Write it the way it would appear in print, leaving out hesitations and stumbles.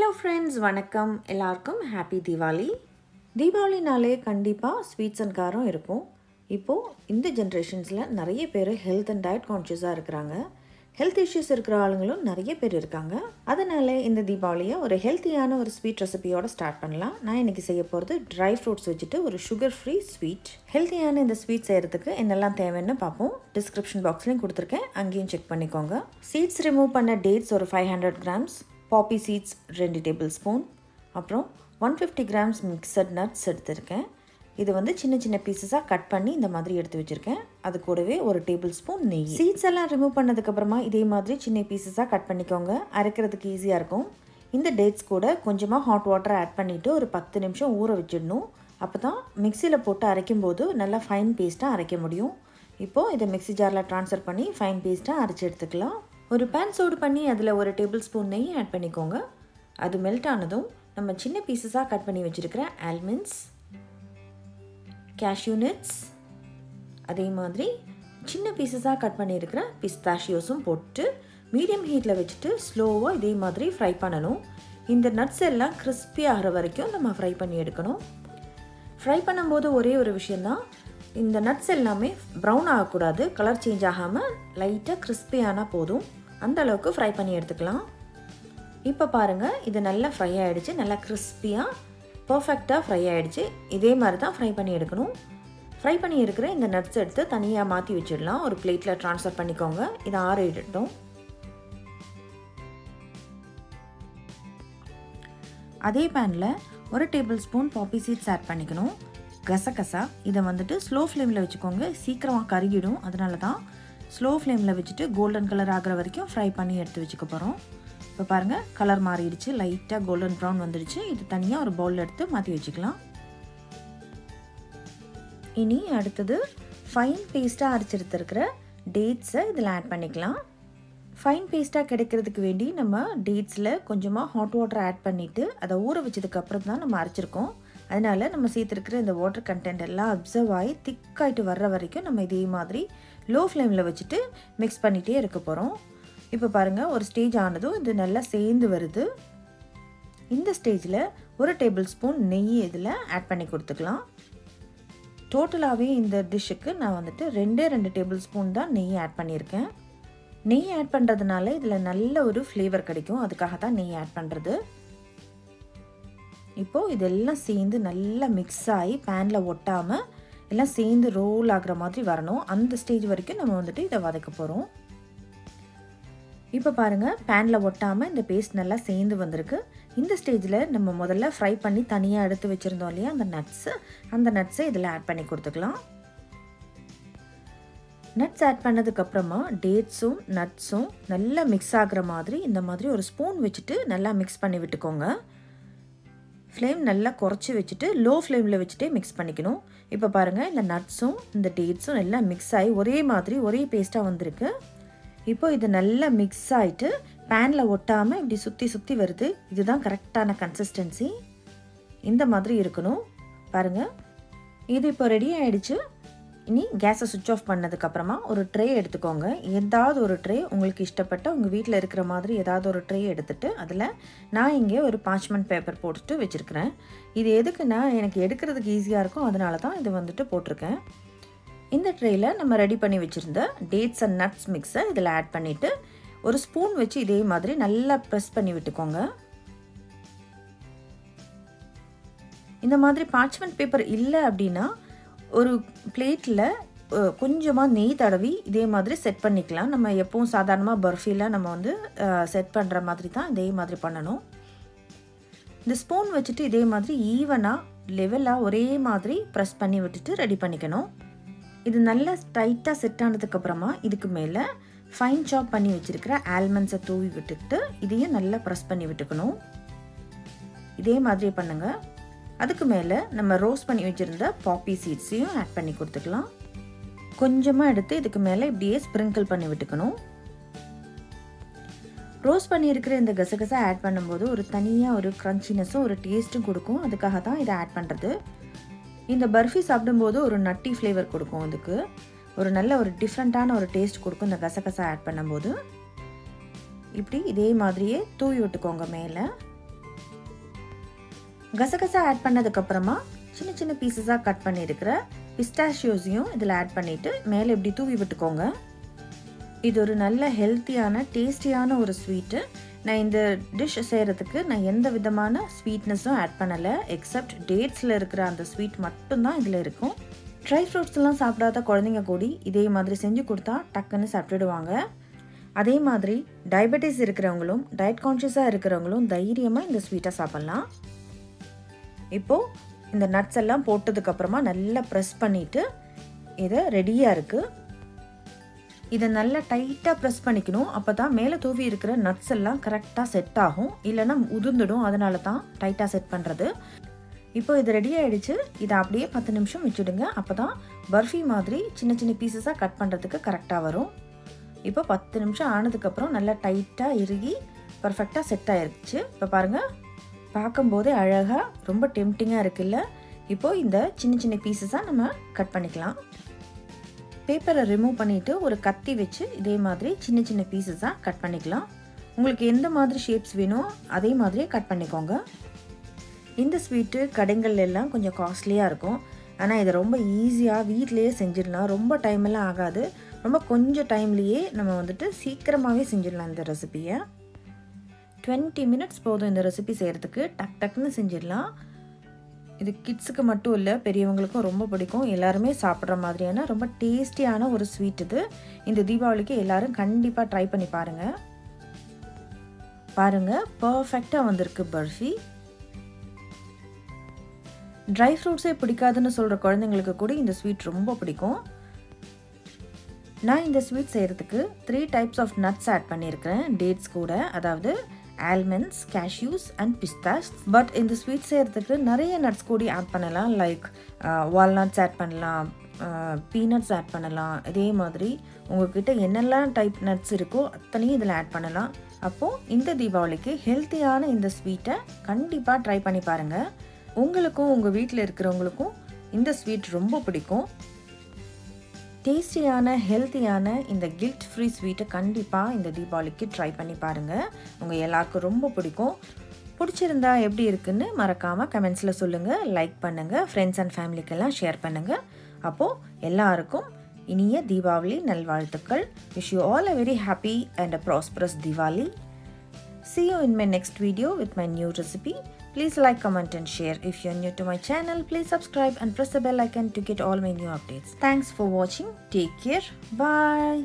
Hello friends, வணக்கம் எல்லாருக்கும் happy Diwali. தீபாவளினாலே கண்டிப்பாக ஸ்வீட்ஸ் அண்ட் காரம் இருக்கும். இப்போது இந்த ஜென்ரேஷன்ஸில் நிறைய பேர் ஹெல்த் அண்ட் டயட் கான்ஷியஸாக இருக்கிறாங்க. ஹெல்த் இஷ்யூஸ் இருக்கிற ஆளுங்களும் நிறைய பேர் இருக்காங்க. அதனால் இந்த தீபாவளியை ஒரு ஹெல்த்தியான ஒரு ஸ்வீட் ரெசிபியோடு ஸ்டார்ட் பண்ணலாம். நான் இன்றைக்கி செய்ய போகிறது ட்ரை ஃப்ரூட்ஸ் வச்சுட்டு ஒரு சுகர் ஃப்ரீ ஸ்வீட். ஹெல்த்தியான இந்த ஸ்வீட் செய்கிறதுக்கு என்னெல்லாம் தேவைன்னு பார்ப்போம். டிஸ்கிரிப்ஷன் பாக்ஸ்லையும் கொடுத்துருக்கேன், அங்கேயும் செக் பண்ணிக்கோங்க. சீட்ஸ் ரிமூவ் பண்ண டேட்ஸ் ஒரு 500 grams, Poppyseeds 2 tablespoon, அப்புறம் 150 grams mixed nuts எடுத்திருக்கேன். இது வந்து சின்ன சின்ன பீசஸாக கட் பண்ணி இந்த மாதிரி எடுத்து வச்சுருக்கேன். அது கூடவே ஒரு டேபிள்ஸ்பூன் நெய். சீட்ஸ் எல்லாம் ரிமூவ் பண்ணதுக்கப்புறமா இதே மாதிரி சின்ன பீசஸாக கட் பண்ணிக்கோங்க, அரைக்கிறதுக்கு ஈஸியாக இருக்கும். இந்த டேட்ஸ் கூட கொஞ்சமாக ஹாட் வாட்டரை ஆட் பண்ணிவிட்டு ஒரு 10 நிமிஷம் ஊற வச்சிடணும். அப்போ தான் மிக்சியில் போட்டு அரைக்கும்போது நல்லா ஃபைன் பேஸ்ட்டாக அரைக்க முடியும். இப்போது இதை மிக்சி ஜாரில் ட்ரான்ஸ்ஃபர் பண்ணி ஃபைன் பேஸ்ட்டாக அரைச்சி எடுத்துக்கலாம். ஒரு பேன் சூடு பண்ணி அதில் ஒரு டேபிள்ஸ்பூன் நெய் ஆட் பண்ணிக்கோங்க. அது மெல்ட் ஆனதும் நம்ம சின்ன பீசஸாக கட் பண்ணி வச்சுருக்கிற ஆல்மண்ட்ஸ், cashew nuts, அதே மாதிரி சின்ன பீசஸாக கட் பண்ணியிருக்கிற பிஸ்தாஷியோஸும் போட்டு மீடியம் ஹீட்டில் வச்சுட்டு ஸ்லோவாக இதே மாதிரி ஃப்ரை பண்ணணும். இந்த நட்ஸ் எல்லாம் கிறிஸ்பி ஆகிற வரைக்கும் நம்ம ஃப்ரை பண்ணி எடுக்கணும். ஃப்ரை பண்ணும்போது ஒரே ஒரு விஷயந்தான், இந்த நட்ஸ் எல்லாமே ப்ரௌன் ஆகக்கூடாது, கலர் சேஞ்ச் ஆகாமல் லைட்டாக கிறிஸ்பி ஆனால் போதும். அந்த அளவுக்கு ஃப்ரை பண்ணி எடுத்துக்கலாம். இப்போ பாருங்கள், இது நல்லா ஃப்ரை ஆகிடுச்சு, நல்லா கிறிஸ்பியாக பர்ஃபெக்டாக ஃப்ரை ஆகிடுச்சு. இதே மாதிரி தான் ஃப்ரை பண்ணி எடுக்கணும். ஃப்ரை பண்ணி எடுக்கிற இந்த நட்ஸ் எடுத்து தனியாக மாற்றி வச்சிடலாம். ஒரு பிளேட்டில் ட்ரான்ஸ்ஃபர் பண்ணிக்கோங்க. இதை ஆறிடட்டும். அதே பேனில் ஒரு டேபிள்ஸ்பூன் பாப்பி சீட்ஸ் ஆட் பண்ணிக்கணும். கசகசா இதை வந்துட்டு ஸ்லோ ஃப்ளேமில் வச்சுக்கோங்க, சீக்கிரமாக கருகிடும். அதனால தான் ஸ்லோ ஃப்ளேமில் வச்சுட்டு கோல்டன் கலர் ஆகிற வரைக்கும் ஃப்ரை பண்ணி எடுத்து வச்சுக்க போகிறோம். இப்போ பாருங்கள், கலர் மாறிடுச்சு, லைட்டாக கோல்டன் ப்ரௌன் வந்துடுச்சு. இது தனியாக ஒரு பவுலில் எடுத்து மாற்றி வச்சுக்கலாம். இனி அடுத்தது ஃபைன் பேஸ்ட்டாக அரைச்செடுத்துருக்கிற டேட்ஸை இதில் ஆட் பண்ணிக்கலாம். ஃபைன் பேஸ்ட்டாக கிடைக்கிறதுக்கு வேண்டி நம்ம டேட்ஸில் கொஞ்சமாக ஹாட் வாட்டர் ஆட் பண்ணிவிட்டு அதை ஊற வச்சதுக்கப்புறம் தான் நம்ம அரைச்சிருக்கோம். அதனால் நம்ம சேர்த்துருக்கிற இந்த வாட்டர் கண்டென்ட் எல்லாம் அப்சர்வ் ஆகி திக்காயிட்டு வர்ற வரைக்கும் நம்ம இதே மாதிரி லோ ஃப்ளேமில் வச்சுட்டு மிக்ஸ் பண்ணிகிட்டே இருக்க போகிறோம். இப்போ பாருங்கள், ஒரு ஸ்டேஜ் ஆனதும் இது நல்லா சேர்ந்து வருது. இந்த ஸ்டேஜில் ஒரு டேபிள் ஸ்பூன் நெய் இதில் ஆட் பண்ணி கொடுத்துக்கலாம். டோட்டலாகவே இந்த டிஷ்ஷுக்கு நான் வந்துட்டு 2 டேபிள் ஸ்பூன் தான் நெய் ஆட் பண்ணியிருக்கேன். நெய் ஆட் பண்ணுறதுனால இதில் நல்ல ஒரு ஃப்ளேவர் கிடைக்கும், அதுக்காக தான் நெய் ஆட் பண்ணுறது. இப்போது இதெல்லாம் சேர்ந்து நல்லா மிக்ஸ் ஆகி பேனில் ஒட்டாமல் எல்லாம் சேர்ந்து ரோல் ஆகிற மாதிரி வரணும். அந்த ஸ்டேஜ் வரைக்கும் நம்ம வந்துட்டு இதை வதக்க போகிறோம். இப்போ பாருங்கள், பேனில் ஒட்டாமல் இந்த பேஸ்ட் நல்லா சேர்ந்து வந்திருக்கு. இந்த ஸ்டேஜில் நம்ம முதல்ல ஃப்ரை பண்ணி தனியாக எடுத்து வச்சுருந்தோம் இல்லையா அந்த நட்ஸை இதில் ஆட் பண்ணி கொடுத்துக்கலாம். நட்ஸ் ஆட் பண்ணதுக்கப்புறமா டேட்ஸும் நட்ஸும் நல்லா மிக்ஸ் ஆகிற மாதிரி இந்த மாதிரி ஒரு ஸ்பூன் வச்சுட்டு நல்லா மிக்ஸ் பண்ணி விட்டுக்கோங்க. ஃப்ளேம் நல்லா குறைச்சி வச்சுட்டு லோ ஃப்ளேமில் வச்சுட்டே மிக்ஸ் பண்ணிக்கணும். இப்போ பாருங்கள், இந்த நட்ஸும் இந்த டேட்ஸும் நல்லா மிக்ஸ் ஆகி ஒரே மாதிரி ஒரே பேஸ்ட்டாக வந்திருக்கு. இப்போ இது நல்லா மிக்ஸ் ஆகிட்டு பேனில் ஒட்டாமல் இப்படி சுற்றி சுற்றி வருது. இதுதான் கரெக்டான கன்சிஸ்டன்சி. இந்த மாதிரி இருக்கணும். பாருங்கள், இது இப்போ ரெடி ஆகிடுச்சு. இனி கேஸை சுவிட்ச் ஆஃப் பண்ணதுக்கப்புறமா ஒரு ட்ரே எடுத்துக்கோங்க. ஏதாவது ஒரு ட்ரே உங்களுக்கு இஷ்டப்பட்ட உங்கள் வீட்டில் இருக்கிற மாதிரி ஏதாவது ஒரு ட்ரே எடுத்துகிட்டு அதில் நான் இங்கே ஒரு பார்ச்மெண்ட் பேப்பர் போட்டுட்டு வச்சுருக்கிறேன். இது எதுக்குன்னா எனக்கு எடுக்கிறதுக்கு ஈஸியாக இருக்கும், அதனால தான் இது வந்துட்டு போட்டிருக்கேன். இந்த ட்ரேயில் நம்ம ரெடி பண்ணி வச்சுருந்த டேட்ஸ் அண்ட் நட்ஸ் மிக்ஸை இதில் ஆட் பண்ணிவிட்டு ஒரு ஸ்பூன் வச்சு இதே மாதிரி நல்லா ப்ரெஸ் பண்ணி விட்டுக்கோங்க. இந்த மாதிரி பார்ச்மெண்ட் பேப்பர் இல்லை அப்படின்னா ஒரு பிளேட்டில் கொஞ்சமாக நெய் தடவி இதே மாதிரி செட் பண்ணிக்கலாம். நம்ம எப்பவும் சாதாரணமாக பர்ஃபியில் நம்ம வந்து செட் பண்ணுற மாதிரி தான் இதே மாதிரி பண்ணணும். இந்த ஸ்பூன் வச்சுட்டு இதே மாதிரி ஈவனாக லெவலாக ஒரே மாதிரி ப்ரெஸ் பண்ணி விட்டுட்டு ரெடி பண்ணிக்கணும். இது நல்லா டைட்டாக செட் ஆனதுக்கப்புறமா இதுக்கு மேலே ஃபைன் சாப் பண்ணி வச்சுருக்கிற ஆல்மண்ட்ஸை தூவி விட்டுக்கிட்டு இதையும் நல்லா ப்ரெஸ் பண்ணி விட்டுக்கணும். இதே மாதிரியே பண்ணுங்கள். அதுக்கு மேலே நம்ம ரோஸ்ட் பண்ணி வச்சுருந்த பாப்பி சீட்ஸையும் ஆட் பண்ணி கொடுத்துக்கலாம். கொஞ்சமாக எடுத்து இதுக்கு மேலே இப்படியே ஸ்ப்ரிங்கிள் பண்ணி விட்டுக்கணும். ரோஸ்ட் பண்ணியிருக்கிற இந்த கசகசா ஆட் பண்ணும்போது ஒரு தனியாக ஒரு க்ரன்ச்சினஸும் ஒரு டேஸ்ட்டும் கொடுக்கும். அதுக்காக தான் இதை ஆட் பண்ணுறது. இந்த பர்ஃபி சாப்பிடும்போது ஒரு நட்டி ஃப்ளேவர் கொடுக்கும். அதுக்கு ஒரு நல்ல ஒரு டிஃப்ரெண்ட்டான ஒரு டேஸ்ட் கொடுக்கும் இந்த கசகசா ஆட் பண்ணும்போது. இப்படி இதே மாதிரியே தூவி விட்டுக்கோங்க மேலே. கசகசா ஆட் பண்ணதுக்கப்புறமா சின்ன சின்ன பீசஸாக கட் பண்ணியிருக்கிற பிஸ்டாஷியோஸையும் இதில் ஆட் பண்ணிவிட்டு மேலே இப்படி தூவி விட்டுக்கோங்க. இது ஒரு நல்ல ஹெல்த்தியான டேஸ்டியான ஒரு ஸ்வீட்டு. நான் இந்த டிஷ் செய்கிறதுக்கு நான் எந்த விதமான ஸ்வீட்னஸும் ஆட் பண்ணலை, எக்ஸப்ட் டேட்ஸில் இருக்கிற அந்த ஸ்வீட் மட்டும்தான் இதில் இருக்கும். ட்ரை ஃப்ரூட்ஸ்லாம் சாப்பிடாத குழந்தைங்க கூடி இதே மாதிரி செஞ்சு கொடுத்தா டக்குன்னு சாப்பிட்டுடுவாங்க. அதே மாதிரி டயபெட்டிஸ் இருக்கிறவங்களும் டயட் கான்ஷியஸாக இருக்கிறவங்களும் தைரியமாக இந்த ஸ்வீட்டை சாப்பிட்லாம். இப்போது இந்த நட்ஸ் எல்லாம் போட்டதுக்கப்புறமா நல்லா ப்ரெஸ் பண்ணிவிட்டு இது ரெடியாக இருக்குது. இதை நல்லா டைட்டாக ப்ரெஸ் பண்ணிக்கணும். அப்போ தான் மேலே தூவி இருக்கிற நட்ஸ் எல்லாம் கரெக்டாக செட் ஆகும், இல்லைன்னா உதிர்ந்துடும். அதனால தான் டைட்டாக செட் பண்ணுறது. இப்போ இது ரெடி ஆகிடுச்சு. இதை அப்படியே 10 நிமிஷம் வச்சுடுங்க. அப்போ தான் பர்ஃபி மாதிரி சின்ன சின்ன பீசஸாக கட் பண்ணுறதுக்கு கரெக்டாக வரும். இப்போ 10 நிமிஷம் ஆனதுக்கப்புறம் நல்லா டைட்டாக இறுகி பர்ஃபெக்டாக செட் ஆகிடுச்சு. இப்போ பாருங்கள், பார்க்கும்போதே அழகாக ரொம்ப டெம்டிங்காக இருக்குல்ல. இப்போது இந்த சின்ன சின்ன பீசஸாக நம்ம கட் பண்ணிக்கலாம். பேப்பரை ரிமூவ் பண்ணிவிட்டு ஒரு கத்தி வச்சு இதே மாதிரி சின்ன சின்ன பீசஸாக கட் பண்ணிக்கலாம். உங்களுக்கு எந்த மாதிரி ஷேப்ஸ் வேணும் அதே மாதிரியே கட் பண்ணிக்கோங்க. இந்த ஸ்வீட்டு கடைகள் எல்லாம் கொஞ்சம் காஸ்ட்லியாக இருக்கும். ஆனால் இதை ரொம்ப ஈஸியாக வீட்டிலையே செஞ்சிடலாம். ரொம்ப டைமெல்லாம் ஆகாது. ரொம்ப கொஞ்சம் டைம்லேயே நம்ம வந்துட்டு சீக்கிரமாகவே செஞ்சிடலாம் இந்த ரெசிபியை. 20 மினிட்ஸ் போதும் இந்த ரெசிபி செய்கிறதுக்கு. டக் டக்குன்னு செஞ்சிடலாம். இது கிட்ஸுக்கு மட்டும் இல்லை, பெரியவங்களுக்கும் ரொம்ப பிடிக்கும். எல்லாருமே சாப்பிட்ற மாதிரியான ரொம்ப டேஸ்டியான ஒரு ஸ்வீட் இது. இந்த தீபாவளிக்கு எல்லோரும் கண்டிப்பாக ட்ரை பண்ணி பாருங்கள். பாருங்கள், பர்ஃபெக்டாக வந்திருக்கு பர்ஃபி. ட்ரை ஃப்ரூட்ஸே பிடிக்காதுன்னு சொல்கிற குழந்தைங்களுக்கு கூட இந்த ஸ்வீட் ரொம்ப பிடிக்கும். நான் இந்த ஸ்வீட் செய்கிறதுக்கு 3 டைப்ஸ் ஆஃப் நட்ஸ் ஆட் பண்ணியிருக்கிறேன் டேட்ஸ் கூட, அதாவது almonds, cashews and pistas. But இந்த ஸ்வீட் செய்கிறதுக்கு நிறைய நட்ஸ் கூட ஆட் பண்ணலாம். லைக் வால்நட்ஸ் ஆட் பண்ணலாம், பீனட்ஸ் ஆட் பண்ணலாம். இதே மாதிரி உங்கள்கிட்ட என்னெல்லாம் டைப் நட்ஸ் இருக்கோ அத்தனையும் இதில் ஆட் பண்ணலாம். அப்போது இந்த தீபாவளிக்கு ஹெல்த்தியான இந்த ஸ்வீட்டை கண்டிப்பாக ட்ரை பண்ணி பாருங்கள். உங்களுக்கும் உங்கள் வீட்டில் இருக்கிறவங்களுக்கும் இந்த ஸ்வீட் ரொம்ப பிடிக்கும். டேஸ்டியான ஹெல்த்தியான இந்த கில்ட் ஃப்ரீ ஸ்வீட்டை கண்டிப்பாக இந்த தீபாவளிக்கு ட்ரை பண்ணி பாருங்கள். உங்கள் எல்லாருக்கும் ரொம்ப பிடிக்கும். பிடிச்சிருந்தா எப்படி இருக்குன்னு மறக்காமல் கமெண்ட்ஸில் சொல்லுங்கள். லைக் பண்ணுங்கள், ஃப்ரெண்ட்ஸ் அண்ட் ஃபேமிலிக்கெல்லாம் ஷேர் பண்ணுங்கள். அப்போது எல்லாருக்கும் இனிய தீபாவளி நல்வாழ்த்துக்கள். Wish you all a very happy and a prosperous Diwali. See you in my next video with my new recipe. Please like, comment and share. If you're new to my channel, please subscribe and press the bell icon to get all my new updates. Thanks for watching. Take care. Bye.